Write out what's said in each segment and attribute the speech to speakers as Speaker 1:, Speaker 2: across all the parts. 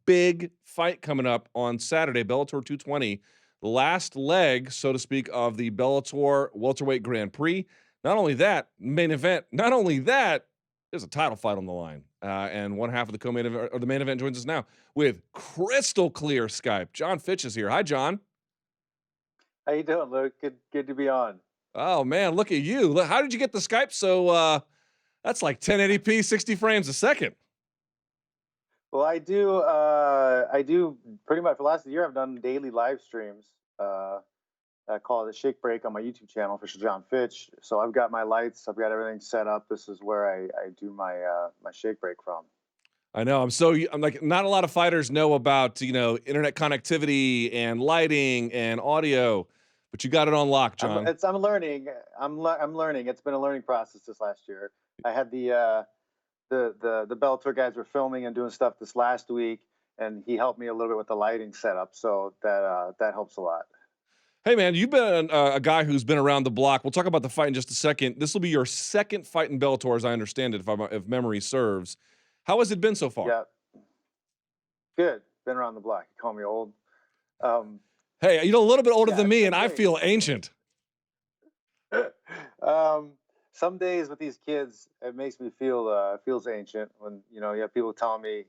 Speaker 1: big fight coming up on Saturday, Bellator 220, the last leg, so to speak, of the Bellator Welterweight Grand Prix. Not only that, main event, not only that, there's a title fight on the line. And one half of the co-main event, or the main event, joins us now with crystal clear Skype. Jon Fitch is here. Hi, John.
Speaker 2: How you doing, Luke? Good to be on.
Speaker 1: Oh man, look at you. How did you get the Skype so that's like 1080p, 60 frames a second?
Speaker 2: Well, I do pretty much for the last year. I've done daily live streams. I call it the Shake Break on my YouTube channel for Jon Fitch. So I've got my lights, I've got everything set up. This is where I do my Shake Break from.
Speaker 1: I know. I'm like, not a lot of fighters know about, internet connectivity and lighting and audio, but you got it on lock, John.
Speaker 2: I'm learning. I'm learning. It's been a learning process this last year. I had the Bellator guys were filming and doing stuff this last week, and he helped me a little bit with the lighting setup. So that helps a lot.
Speaker 1: Hey man, you've been a guy who's been around the block. We'll talk about the fight in just a second. This will be your second fight in Bellator, as I understand it, if memory serves. How has it been so far?
Speaker 2: Yeah, good. Been around the block. You call me old.
Speaker 1: Hey, a little bit older
Speaker 2: Yeah,
Speaker 1: than
Speaker 2: it's
Speaker 1: me,
Speaker 2: been
Speaker 1: and I
Speaker 2: great.
Speaker 1: feel ancient.
Speaker 2: Some days with these kids, it makes me feel feels ancient when you have people telling me,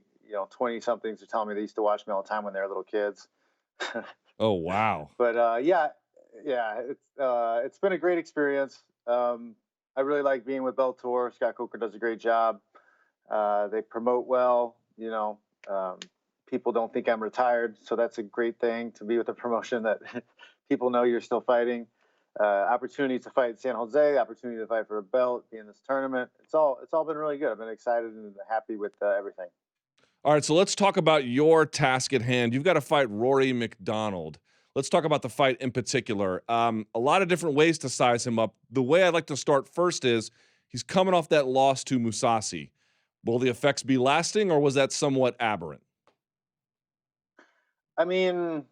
Speaker 2: 20 somethings are telling me they used to watch me all the time when they were little kids.
Speaker 1: Oh wow.
Speaker 2: But yeah, it's been a great experience. I really like being with Bellator. Scott Coker does a great job. They promote well. People don't think I'm retired, so that's a great thing to be with a promotion that people know you're still fighting. Opportunity to fight in San Jose, opportunity to fight for a belt, be in this tournament. It's all been really good. I've been excited and happy with everything.
Speaker 1: All right, so let's talk about your task at hand. You've got to fight Rory MacDonald. Let's talk about the fight in particular. A lot of different ways to size him up. The way I'd like to start first is he's coming off that loss to Mousasi. Will the effects be lasting, or was that somewhat aberrant?
Speaker 2: I mean,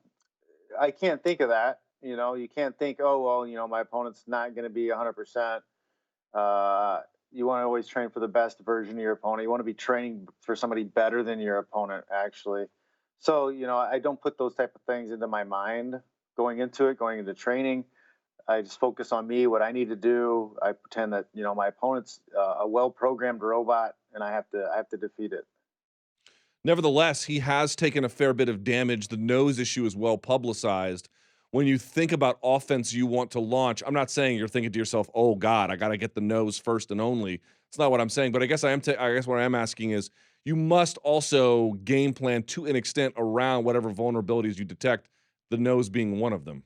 Speaker 2: I can't think of that. You can't think, oh well, my opponent's not going to be 100%. You want to always train for the best version of your opponent. You want to be training for somebody better than your opponent, actually. So, I don't put those type of things into my mind going into training. I just focus on me, what I need to do. I pretend that my opponent's a well-programmed robot, and I have to defeat it.
Speaker 1: Nevertheless, he has taken a fair bit of damage. The nose issue is well publicized. When you think about offense you want to launch, I'm not saying you're thinking to yourself, "Oh God, I got to get the nose first and only." It's not what I'm saying. But I guess I guess what I am asking is, you must also game plan to an extent around whatever vulnerabilities you detect. The nose being one of them.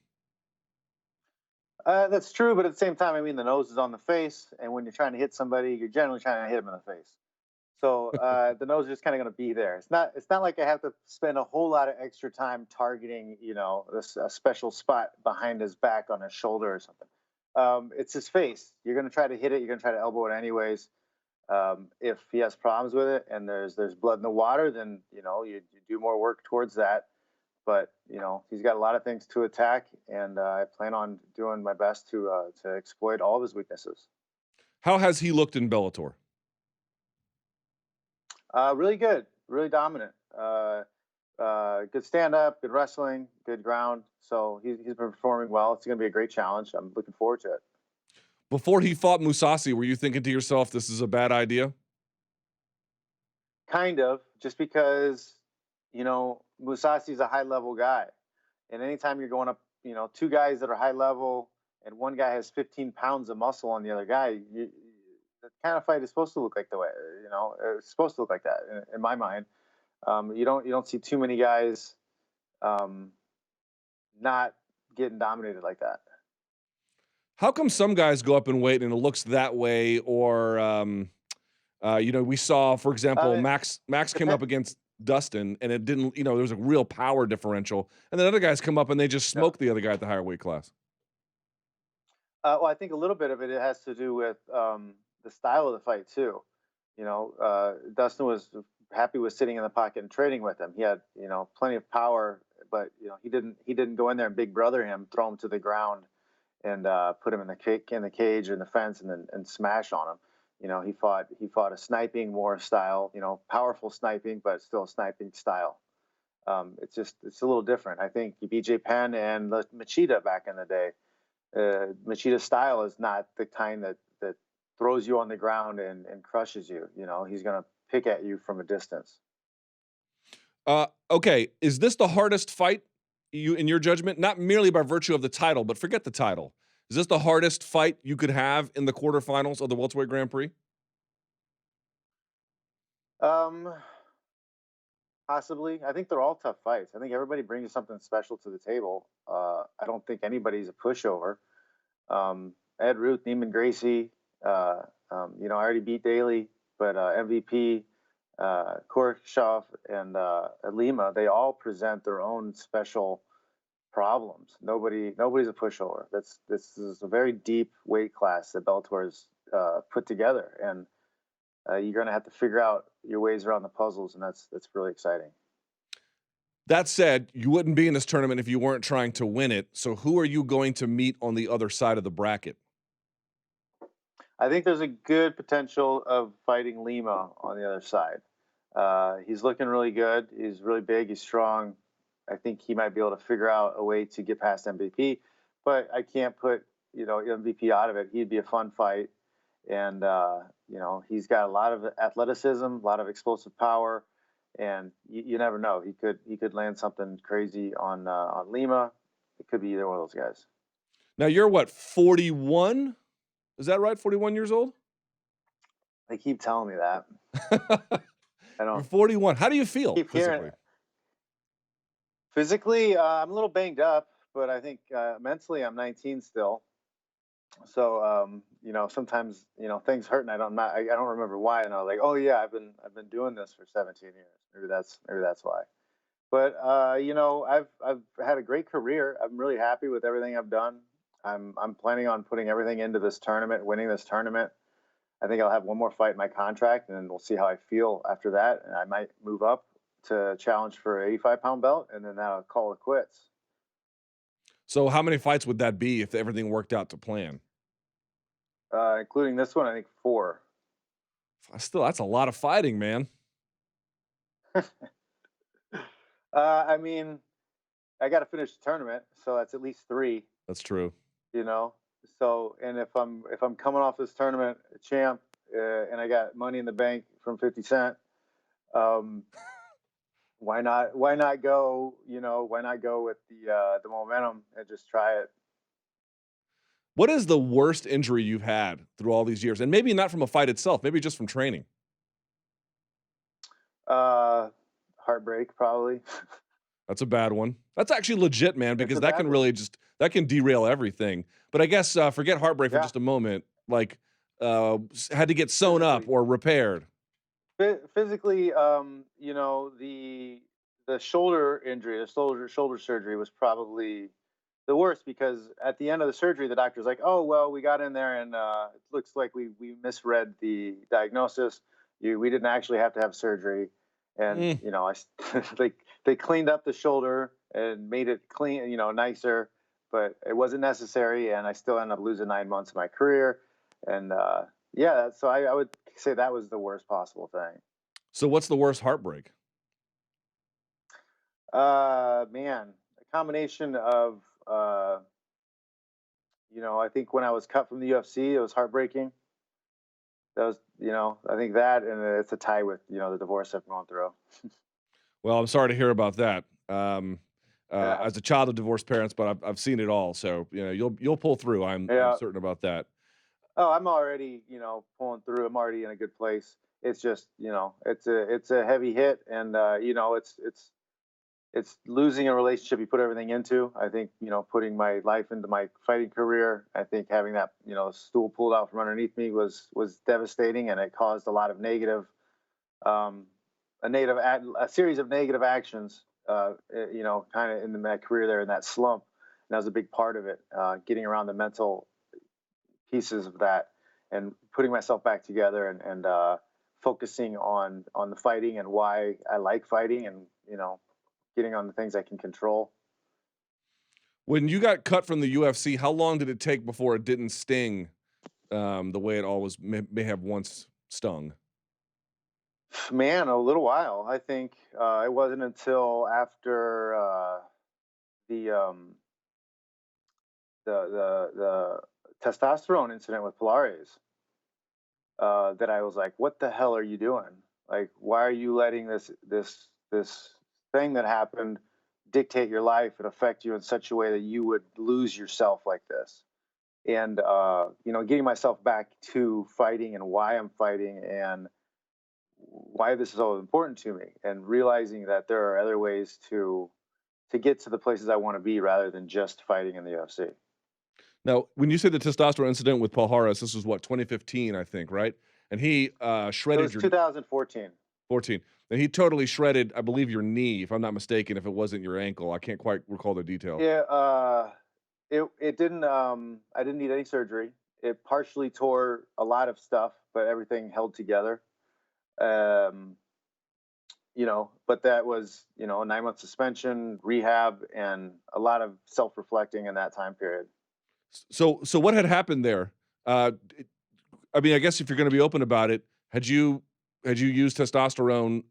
Speaker 2: That's true, but at the same time, I mean, the nose is on the face, and when you're trying to hit somebody, you're generally trying to hit them in the face. So the nose is just kind of going to be there. It's not like I have to spend a whole lot of extra time targeting, this a special spot behind his back on his shoulder or something. It's his face. You're going to try to hit it. You're going to try to elbow it anyways. If he has problems with it and there's blood in the water, then you do more work towards that. But he's got a lot of things to attack, and I plan on doing my best to exploit all of his weaknesses.
Speaker 1: How has he looked in Bellator?
Speaker 2: Really good, really dominant. Good stand up, good wrestling, good ground. So he's been performing well. It's going to be a great challenge. I'm looking forward to it.
Speaker 1: Before he fought Musasi, were you thinking to yourself, "This is a bad idea"?
Speaker 2: Kind of, just because Musasi's a high level guy, and anytime you're going up, two guys that are high level, and one guy has 15 pounds of muscle on the other guy, the kind of fight is supposed to look like the way it's supposed to look like that in my mind. You don't see too many guys um, not getting dominated like that.
Speaker 1: How come some guys go up in weight and it looks that way? Or, we saw, for example,
Speaker 2: Uh,
Speaker 1: Max came up
Speaker 2: depend,
Speaker 1: against Dustin, and it didn't. There was a real power differential, and then other guys come up and they just
Speaker 2: yeah.
Speaker 1: smoke the other guy at the higher weight class.
Speaker 2: Well, I think a little bit of it has to do with the style of the fight too. Dustin was happy with sitting in the pocket and trading with him. He had plenty of power, but he didn't go in there and big brother him, throw him to the ground, and put him in the cage or in the fence and then smash on him. He fought a sniping war style. Powerful sniping, but still a sniping style. It's a little different. I think BJ Penn and Machida back in the day. Machida's style is not the kind that throws you on the ground and crushes you. You know, he's gonna pick at you from a distance.
Speaker 1: Okay, is this the hardest fight in your judgment? Not merely by virtue of the title, but forget the title. Is this the hardest fight you could have in the quarterfinals of the Welterweight Grand Prix?
Speaker 2: Um, Possibly. I think they're all tough fights. I think everybody brings something special to the table. I don't think anybody's a pushover. Ed Ruth, Neiman Gracie, you know, I already beat Daly, but MVP, Korshov, and Lima, they all present their own special problems. Nobody's a pushover. This is a very deep weight class that Bellator's put together, and you're going to have to figure out your ways around the puzzles, and that's really exciting.
Speaker 1: That said, you wouldn't be in this tournament if you weren't trying to win it. So who are you going to meet on the other side of the bracket?
Speaker 2: I think there's a good potential of fighting Lima on the other side. He's looking really good. He's really big. He's strong. I think he might be able to figure out a way to get past MVP, but I can't put, you know, MVP out of it. He'd be a fun fight, and you know, he's got a lot of athleticism, a lot of explosive power, and you never know. He could land something crazy on Lima. It could be either one of those guys.
Speaker 1: Now you're what, 41? Is that right? 41 years old?
Speaker 2: They keep telling me that. I
Speaker 1: You're
Speaker 2: don't
Speaker 1: 41. How do you feel
Speaker 2: keep hearing
Speaker 1: physically?
Speaker 2: it. Physically, I'm a little banged up, but I think mentally I'm 19 still. So you know, sometimes, you know, things hurt, and I don't remember why, and I was like, oh yeah, I've been doing this for 17 years. Maybe that's why. But you know, I've had a great career. I'm really happy with everything I've done. I'm planning on putting everything into this tournament, winning this tournament. I think I'll have one more fight in my contract, and then we'll see how I feel after that. And I might move up to challenge for an 85-pound belt, and then that'll call it quits.
Speaker 1: So how many fights would that be if everything worked out to plan?
Speaker 2: Including this one, I think four.
Speaker 1: Still, that's a lot of fighting, man.
Speaker 2: I mean, I got to finish the tournament, so that's at least three.
Speaker 1: That's true.
Speaker 2: You know, so and if I'm coming off this tournament champ, and I got money in the bank from 50 Cent, um, why not go, you know, why not go with the momentum and just try it.
Speaker 1: What is the worst injury you've had through all these years? And maybe not from a fight itself, maybe just from training.
Speaker 2: uh Heartbreak, probably.
Speaker 1: That's a bad one. That's actually legit, man,
Speaker 2: It's
Speaker 1: because
Speaker 2: a
Speaker 1: that
Speaker 2: bad
Speaker 1: can
Speaker 2: one.
Speaker 1: really just that can derail everything. But I guess forget heartbreak for
Speaker 2: Yeah,
Speaker 1: just a moment. Like had to get sewn up
Speaker 2: physically.
Speaker 1: or repaired.
Speaker 2: Physically, you know, the shoulder injury, the shoulder surgery was probably the worst, because at the end of the surgery, the doctor's like, "Oh well, we got in there, and it looks like we misread the diagnosis. We didn't actually have to have surgery." And
Speaker 1: Mm.
Speaker 2: you know, they cleaned up the shoulder and made it clean, you know, nicer, but it wasn't necessary, and I still ended up losing 9 months of my career. And yeah, so I would say that was the worst possible thing.
Speaker 1: So what's the worst heartbreak?
Speaker 2: Man, a combination of you know, I think when I was cut from the UFC, it was heartbreaking. That was, you know, I think that, and it's a tie with, you know, the divorce I've gone through.
Speaker 1: Well, I'm sorry to hear about that.
Speaker 2: Yeah,
Speaker 1: As a child of divorced parents, but I've seen it all. So you know you'll pull through. I'm
Speaker 2: yeah.
Speaker 1: certain about that.
Speaker 2: Oh, I'm already, you know, pulling through. I'm already in a good place. It's just, you know, it's a heavy hit, and you know, it's losing a relationship you put everything into. I think, you know, putting my life into my fighting career, I think having that, you know, stool pulled out from underneath me was devastating, and it caused a lot of negative, um, a series of negative actions. You know, kind of in my career there in that slump, and that was a big part of it. Getting around the mental pieces of that, and putting myself back together, and focusing on the fighting and why I like fighting, and you know, getting on the things I can control.
Speaker 1: When you got cut from the UFC, how long did it take before it didn't sting the way it always may have once stung?
Speaker 2: Man, a little while. I think it wasn't until after the um, the testosterone incident with Pilares that I was like, "What the hell are you doing? Like, why are you letting this thing that happened dictate your life and affect you in such a way that you would lose yourself like this?" And getting myself back to fighting and why I'm fighting and why this is so important to me, and realizing that there are other ways to get to the places I want to be rather than just fighting in the UFC.
Speaker 1: Now, when you say the testosterone incident with Paul Harris, this was what, 2015, I think, right? And he
Speaker 2: It
Speaker 1: shredded
Speaker 2: was
Speaker 1: your
Speaker 2: 2014.
Speaker 1: 14. And he totally shredded, I believe, your knee, if I'm not mistaken, if it wasn't your ankle. I can't quite recall the details.
Speaker 2: Yeah, it didn't. I didn't need any surgery. It partially tore a lot of stuff, but everything held together. Um, but that was a 9 month suspension, rehab, and a lot of self reflecting in that time period.
Speaker 1: So what had happened there? I mean, I guess if you're going to be open about it, had you used testosterone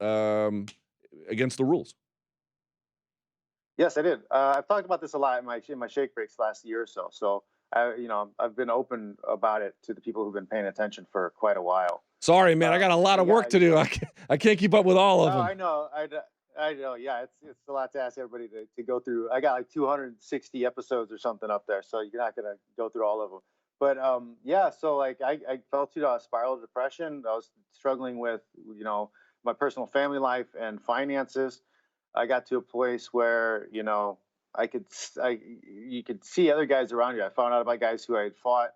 Speaker 1: against the rules?
Speaker 2: Yes, I did. I've talked about this a lot in my shake breaks last year or so. So I've been open about it to the people who've been paying attention for quite a while.
Speaker 1: Sorry, man, I got a lot of
Speaker 2: Yeah,
Speaker 1: work to do. I can't keep up with all of
Speaker 2: oh,
Speaker 1: them.
Speaker 2: I know. I know. Yeah, it's a lot to ask everybody to go through. I got like 260 episodes or something up there, so you're not gonna go through all of them. But yeah. So like I fell to a spiral of depression. I was struggling with my personal family life and finances. I got to a place where you could see other guys around you. I found out about guys who I had fought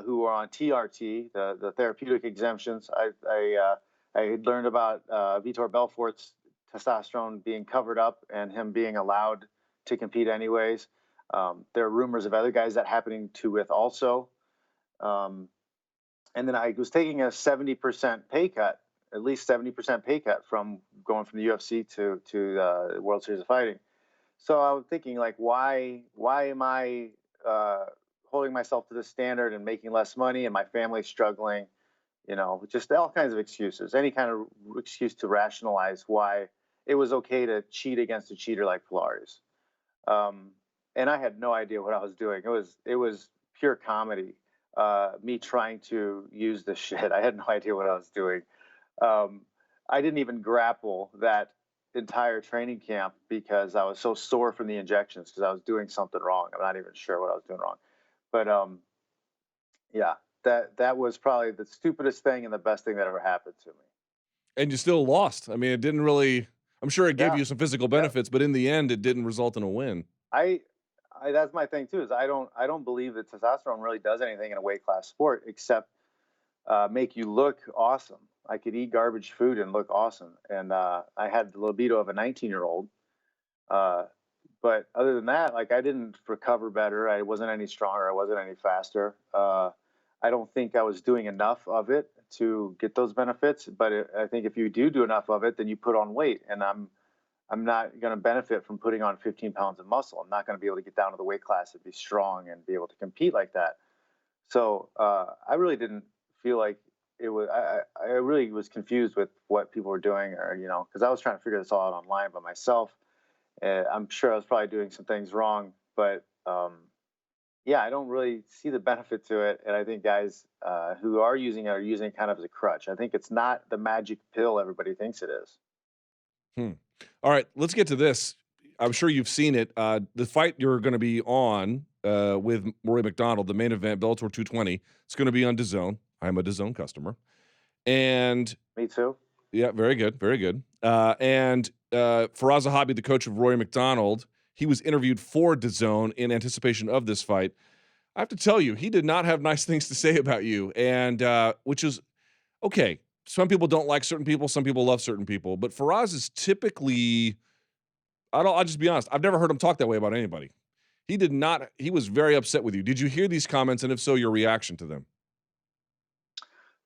Speaker 2: who were on TRT, the therapeutic exemptions. I had learned about Vitor Belfort's testosterone being covered up and him being allowed to compete anyways. There are rumors of other guys that happening to with also. Um, and then I was taking a 70% pay cut, at least 70% pay cut from going from the UFC to the World Series of Fighting. So I was thinking, like, why am I holding myself to this standard and making less money, and my family struggling? Just all kinds of excuses, any kind of excuse to rationalize why it was okay to cheat against a cheater like Pilares. Um, and I had no idea what I was doing. It was pure comedy. Me trying to use this shit. I had no idea what I was doing. Um, I didn't even grapple that entire training camp because I was so sore from the injections because I was doing something wrong. I'm not even sure what I was doing wrong. But yeah, that was probably the stupidest thing and the best thing that ever happened to me.
Speaker 1: And you still lost. I mean, it didn't really. I'm sure it gave
Speaker 2: Yeah,
Speaker 1: you some physical
Speaker 2: yeah.
Speaker 1: benefits, but in the end, it didn't result in a win.
Speaker 2: I, that's my thing too. Is I don't believe that testosterone really does anything in a weight class sport except make you look awesome. I could eat garbage food and look awesome, and I had the libido of a 19-year-old. Uh, but other than that, like I didn't recover better. I wasn't any stronger. I wasn't any faster. I don't think I was doing enough of it to get those benefits. But I think if you do enough of it, then you put on weight, and I'm not going to benefit from putting on 15 pounds of muscle. I'm not going to be able to get down to the weight class and be strong and be able to compete like that. So I really didn't feel like it was. I really was confused with what people were doing, or because I was trying to figure this all out online by myself. I'm sure I was probably doing some things wrong, but yeah, I don't really see the benefit to it. And I think guys who are using it kind of as a crutch. I think it's not the magic pill everybody thinks it is.
Speaker 1: Hmm. All right, let's get to this. I'm sure you've seen it. The fight you're going to be on with Rory MacDonald, the main event, Bellator 220. It's going to be on DAZN. I'm a DAZN customer, and
Speaker 2: Me too.
Speaker 1: yeah, very good, very good. And Firas Zahab, the coach of Rory MacDonald, he was interviewed for DAZN in anticipation of this fight. I have to tell you, he did not have nice things to say about you, and which is okay. Some people don't like certain people, some people love certain people, but Firas is typically, I'll just be honest, I've never heard him talk that way about anybody. He did not, he was very upset with you. Did you hear these comments, and if so, your reaction to them?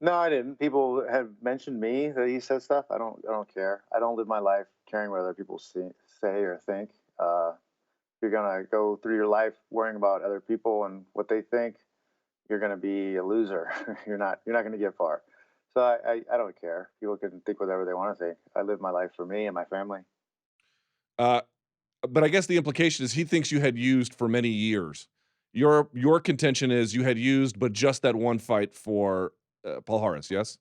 Speaker 2: No, I didn't. People have mentioned me that he said stuff. I don't care. I don't live my life caring what other people say or think. If you're gonna go through your life worrying about other people and what they think, you're gonna be a loser. You're not gonna get far. So I don't care. People can think whatever they want to think. I live my life for me and my family.
Speaker 1: Uh, but I guess the implication is he thinks you had used for many years. Your contention is you had used, but just that one fight for Paul Harris. Yes.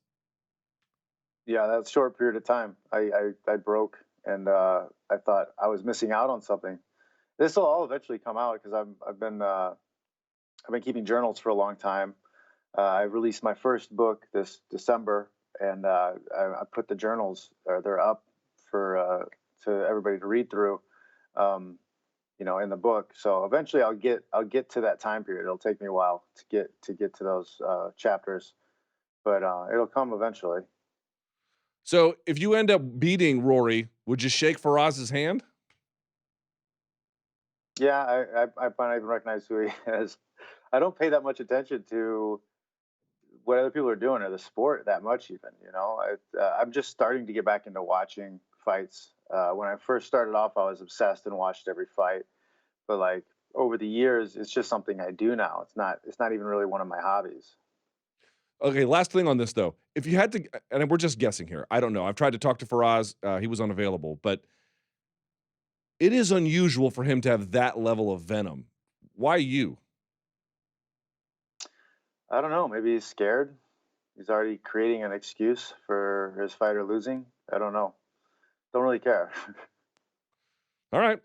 Speaker 2: Yeah, that short period of time, I broke, and I thought I was missing out on something. This will all eventually come out because I've been keeping journals for a long time. I released my first book this December, and I put the journals, they're up for to everybody to read through. In the book. So eventually I'll get to that time period. It'll take me a while to get to those chapters, but it'll come eventually.
Speaker 1: So if you end up beating Rory, would you shake Firaz's hand?
Speaker 2: Yeah, I might not even recognize who he is. I don't pay that much attention to what other people are doing or the sport that much. Even I'm just starting to get back into watching fights. When I first started off, I was obsessed and watched every fight. But like over the years, it's just something I do now. It's not even really one of my hobbies.
Speaker 1: Okay, last thing on this though. If you had to, and we're just guessing here, I don't know. I've tried to talk to Firas. He was unavailable, but it is unusual for him to have that level of venom. Why you?
Speaker 2: I don't know. Maybe he's scared. He's already creating an excuse for his fighter losing. I don't know. Don't really care.
Speaker 1: All right.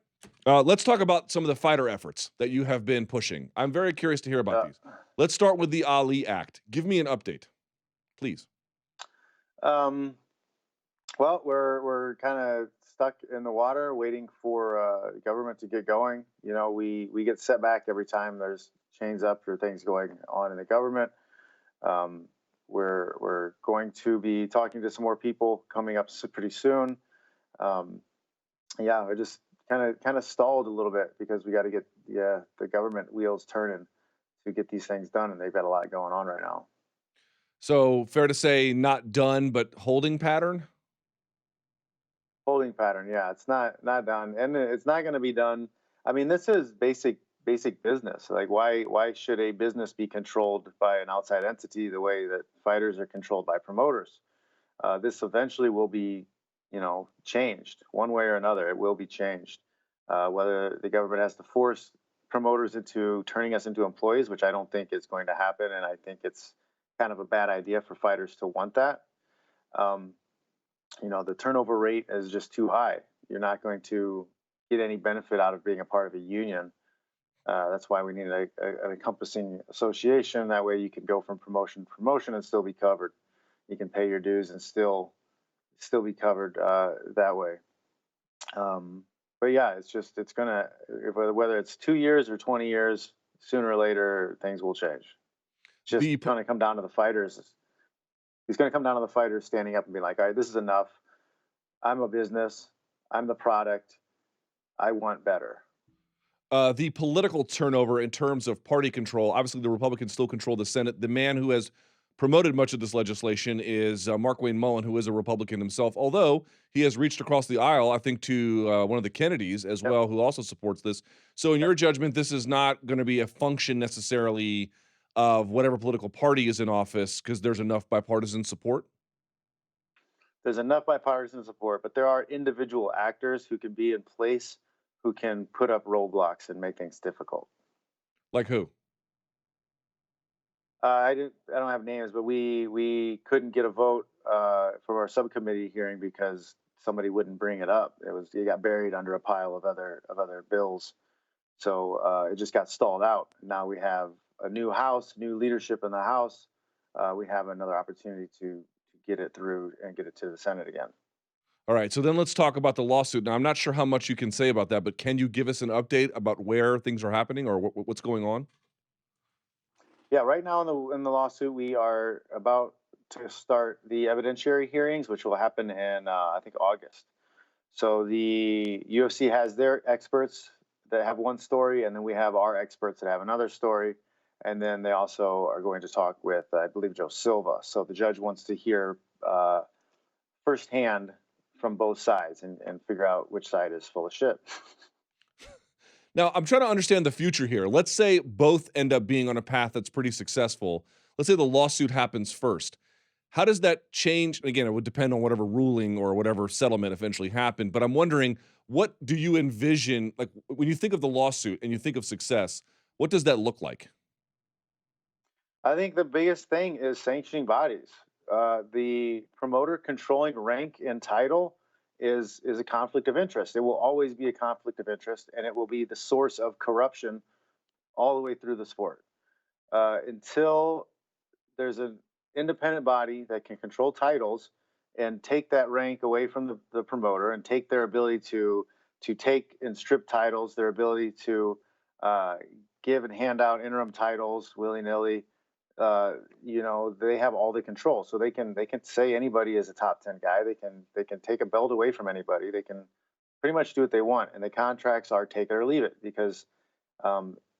Speaker 1: Let's talk about some of the fighter efforts that you have been pushing. I'm very curious to hear about
Speaker 2: uh,
Speaker 1: these. Let's start with the Ali Act. Give me an update, please.
Speaker 2: um, well, we're kind of stuck in the water, waiting for the government to get going. We get set back every time there's chains up or things going on in the government. Um, we're going to be talking to some more people coming up pretty soon. Um, yeah, we're just kind of stalled a little bit because we got to get the government wheels turning to get these things done, and they've got a lot going on right now.
Speaker 1: So fair to say, not done, but holding pattern.
Speaker 2: Holding pattern, yeah, it's not done, and it's not going to be done. I mean, this is basic business. Like, why should a business be controlled by an outside entity the way that fighters are controlled by promoters? This eventually will be, changed one way or another. It will be changed. Whether the government has to force promoters into turning us into employees, which I don't think is going to happen, and I think it's kind of a bad idea for fighters to want that. Um, the turnover rate is just too high. You're not going to get any benefit out of being a part of a union. That's why we need an encompassing association. That way, you can go from promotion to promotion and still be covered. You can pay your dues and still be covered that way. But yeah, it's gonna, whether it's 2 years or 20 years, sooner or later things will change. It's just
Speaker 1: The
Speaker 2: gonna come down to the fighters. It's gonna come down to the fighters standing up and being like, all right, this is enough. I'm a business. I'm the product. I want better.
Speaker 1: the political turnover in terms of party control. Obviously, the Republicans still control the Senate. The man who has promoted much of this legislation is Mark Wayne Mullen, who is a Republican himself, although he has reached across the aisle, I think, to one of the Kennedys as
Speaker 2: Yep.
Speaker 1: well, who also supports this. So, in
Speaker 2: Yep.
Speaker 1: your judgment, this is not going to be a function necessarily of whatever political party is in office because there's enough bipartisan support?
Speaker 2: There's enough bipartisan support, but there are individual actors who can be in place who can put up roadblocks and make things difficult.
Speaker 1: Like who?
Speaker 2: I don't have names, but we couldn't get a vote from our subcommittee hearing because somebody wouldn't bring it up. It got buried under a pile of other bills, so it just got stalled out. Now we have a new House, new leadership in the House. We have another opportunity to get it through and get it to the Senate again.
Speaker 1: All right, so then let's talk about the lawsuit. Now, I'm not sure how much you can say about that, but can you give us an update about where things are happening or what's going on?
Speaker 2: Yeah, right now in the lawsuit, we are about to start the evidentiary hearings, which will happen in I think August. So the UFC has their experts that have one story, and then we have our experts that have another story, and then they also are going to talk with I believe Joe Silva. So the judge wants to hear firsthand from both sides and figure out which side is full of shit.
Speaker 1: Now, I'm trying to understand the future here. Let's say both end up being on a path that's pretty successful. Let's say the lawsuit happens first. How does that change? Again, it would depend on whatever ruling or whatever settlement eventually happened. But I'm wondering, what do you envision? Like when you think of the lawsuit and you think of success, what does that look like?
Speaker 2: I think the biggest thing is sanctioning bodies. The promoter controlling rank and title is a conflict of interest. It will always be a conflict of interest, and it will be the source of corruption all the way through the sport. Until there's an independent body that can control titles and take that rank away from the promoter and take their ability to take and strip titles, their ability to uh, give and hand out interim titles willy nilly. They have all the control, so they can say anybody is a top 10 guy. They can take a belt away from anybody. They can pretty much do what they want, and the contracts are take it or leave it because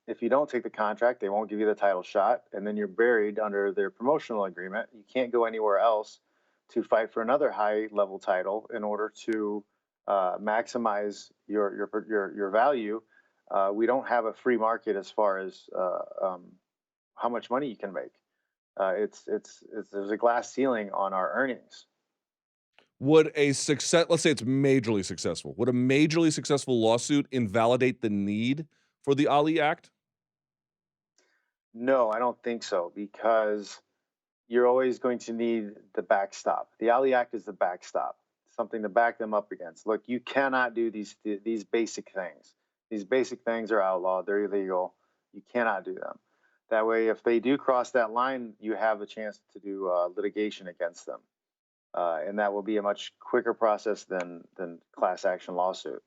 Speaker 2: if you don't take the contract, they won't give you the title shot, and then you're buried under their promotional agreement. You can't go anywhere else to fight for another high level title in order to maximize your value. We don't have a free market as far as how much money you can make. It's there's a glass ceiling on our earnings.
Speaker 1: Would a success, let's say it's majorly successful, would a majorly successful lawsuit invalidate the need for the Ali Act?
Speaker 2: No, I don't think so because you're always going to need the backstop. The Ali Act is the backstop, something to back them up against. Look, you cannot do these basic things. These basic things are outlawed. They're illegal. You cannot do them. That way, if they do cross that line, you have a chance to do litigation against them, and that will be a much quicker process than class action lawsuit.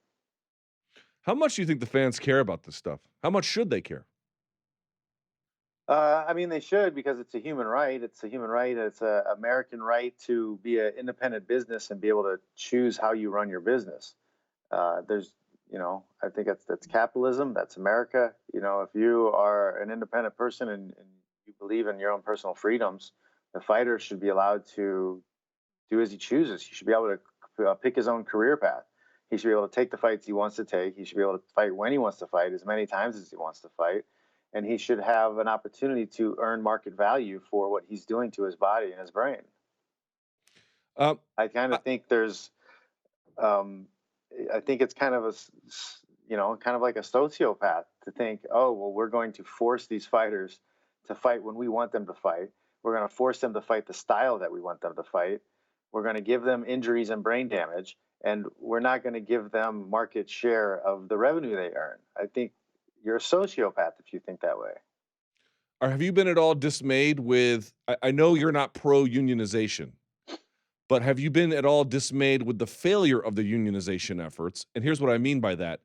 Speaker 1: How much do you think the fans care about this stuff? How much should they care?
Speaker 2: I mean, they should because it's a human right. It's a human right. It's an American right to be an independent business and be able to choose how you run your business. I think that's capitalism. That's America. If you are an independent person and you believe in your own personal freedoms, the fighter should be allowed to do as he chooses. He should be able to pick his own career path. He should be able to take the fights he wants to take. He should be able to fight when he wants to fight, as many times as he wants to fight. And he should have an opportunity to earn market value for what he's doing to his body and his brain.
Speaker 1: Um,
Speaker 2: I kind
Speaker 1: I-
Speaker 2: of think um, I think it's kind of kind of like a sociopath to think, oh, well, we're going to force these fighters to fight when we want them to fight. We're going to force them to fight the style that we want them to fight. We're going to give them injuries and brain damage, and we're not going to give them market share of the revenue they earn. I think you're a sociopath if you think that way.
Speaker 1: or have you been at all dismayed with? I know you're not pro unionization, but have you been at all dismayed with the failure of the unionization efforts? And here's what I mean by that.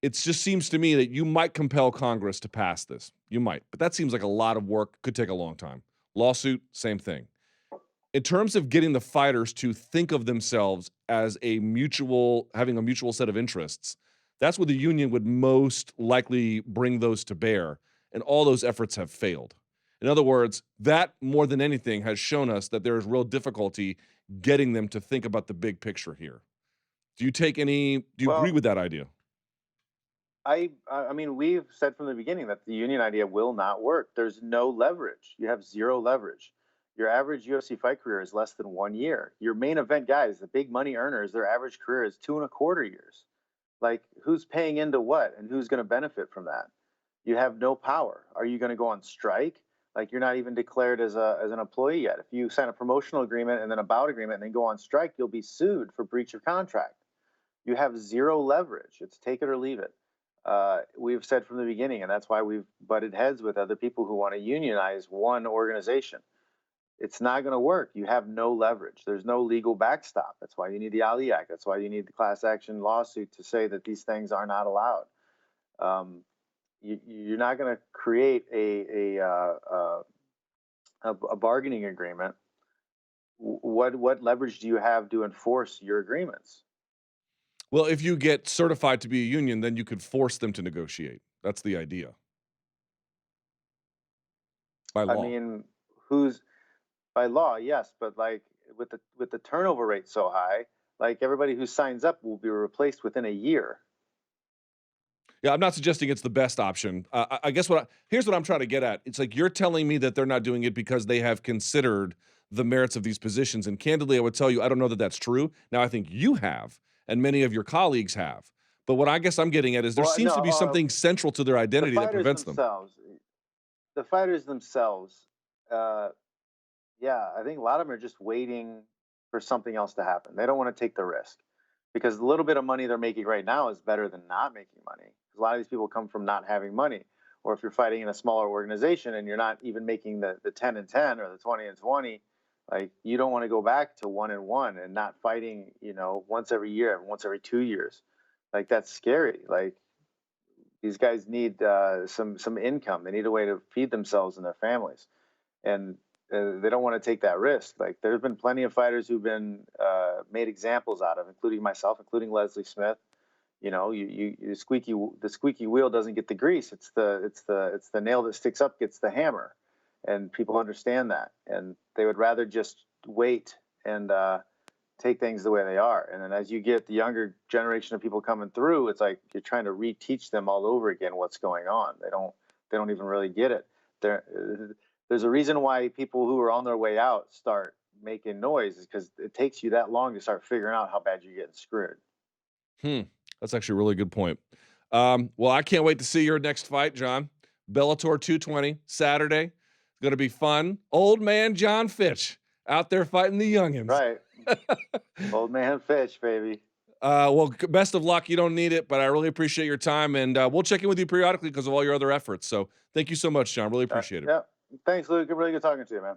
Speaker 1: It just seems to me that you might compel Congress to pass this. You might, but that seems like a lot of work, could take a long time. Lawsuit, same thing. In terms of getting the fighters to think of themselves as having a mutual set of interests, that's where the union would most likely bring those to bear. And all those efforts have failed. In other words, that more than anything has shown us that there is real difficulty getting them to think about the big picture here. Do you agree
Speaker 2: Well,
Speaker 1: with that idea?
Speaker 2: I mean, we've said from the beginning that the union idea will not work. There's no leverage. You have zero leverage. Your average UFC fight career is less than 1 year. Your main event guys, the big money earners, their average career is 2.25 years. Like, who's paying into what, and who's going to benefit from that? You have no power. Are you going to go on strike? Like, you're not even declared as an employee yet. If you sign a promotional agreement and then a bout agreement and then go on strike, you'll be sued for breach of contract. You have zero leverage. It's take it or leave it. We've said from the beginning, and that's why we've butted heads with other people who want to unionize one organization. It's not going to work. You have no leverage. There's no legal backstop. That's why you need the Ali Act. That's why you need the class action lawsuit to say that these things are not allowed. You're not going to create a bargaining agreement. What leverage do you have to enforce your agreements?
Speaker 1: Well, if you get certified to be a union, then you could force them to negotiate. That's the idea by
Speaker 2: I
Speaker 1: law.
Speaker 2: mean, who's by law, yes, but like with the turnover rate so high, like everybody who signs up will be replaced within a year.
Speaker 1: Yeah, I'm not suggesting it's the best option. I guess here's what I'm trying to get at. It's like you're telling me that they're not doing it because they have considered the merits of these positions. And candidly, I would tell you, I don't know that that's true. Now, I think you have, and many of your colleagues have. But what I guess I'm getting at is there
Speaker 2: Well,
Speaker 1: seems
Speaker 2: no,
Speaker 1: to be something central to their
Speaker 2: the
Speaker 1: identity that
Speaker 2: fighters
Speaker 1: prevents them.
Speaker 2: themselves, the fighters themselves, uh, yeah, I think a lot of them are just waiting for something else to happen. They don't want to take the risk because the little bit of money they're making right now is better than not making money. 'Cause a lot of these people come from not having money, or if you're fighting in a smaller organization and you're not even making the 10 and 10 or the 20 and 20, like you don't want to go back to 1 and 1 and not fighting, once every year, once every 2 years. Like that's scary. Like these guys need some income. They need a way to feed themselves and their families, and they don't want to take that risk. Like there's been plenty of fighters who've been made examples out of, including myself, including Leslie Smith. The squeaky wheel doesn't get the grease. It's the nail that sticks up gets the hammer, and people understand that, and they would rather just wait and take things the way they are. And then as you get the younger generation of people coming through, it's like you're trying to reteach them all over again what's going on. They don't even really get it. There's a reason why people who are on their way out start making noise, is because it takes you that long to start figuring out how bad you're getting screwed.
Speaker 1: Hmm. That's actually a really good point. Well, I can't wait to see your next fight, Jon. Bellator 220, Saturday. It's going to be fun. Old man Jon Fitch out there fighting the youngins.
Speaker 2: Right. Old man Fitch, baby.
Speaker 1: Well, best of luck. You don't need it, but I really appreciate your time, and we'll check in with you periodically because of all your other efforts. So thank you so much, Jon. Really appreciate it.
Speaker 2: Yeah. Thanks, Luke. Really good talking to you, man.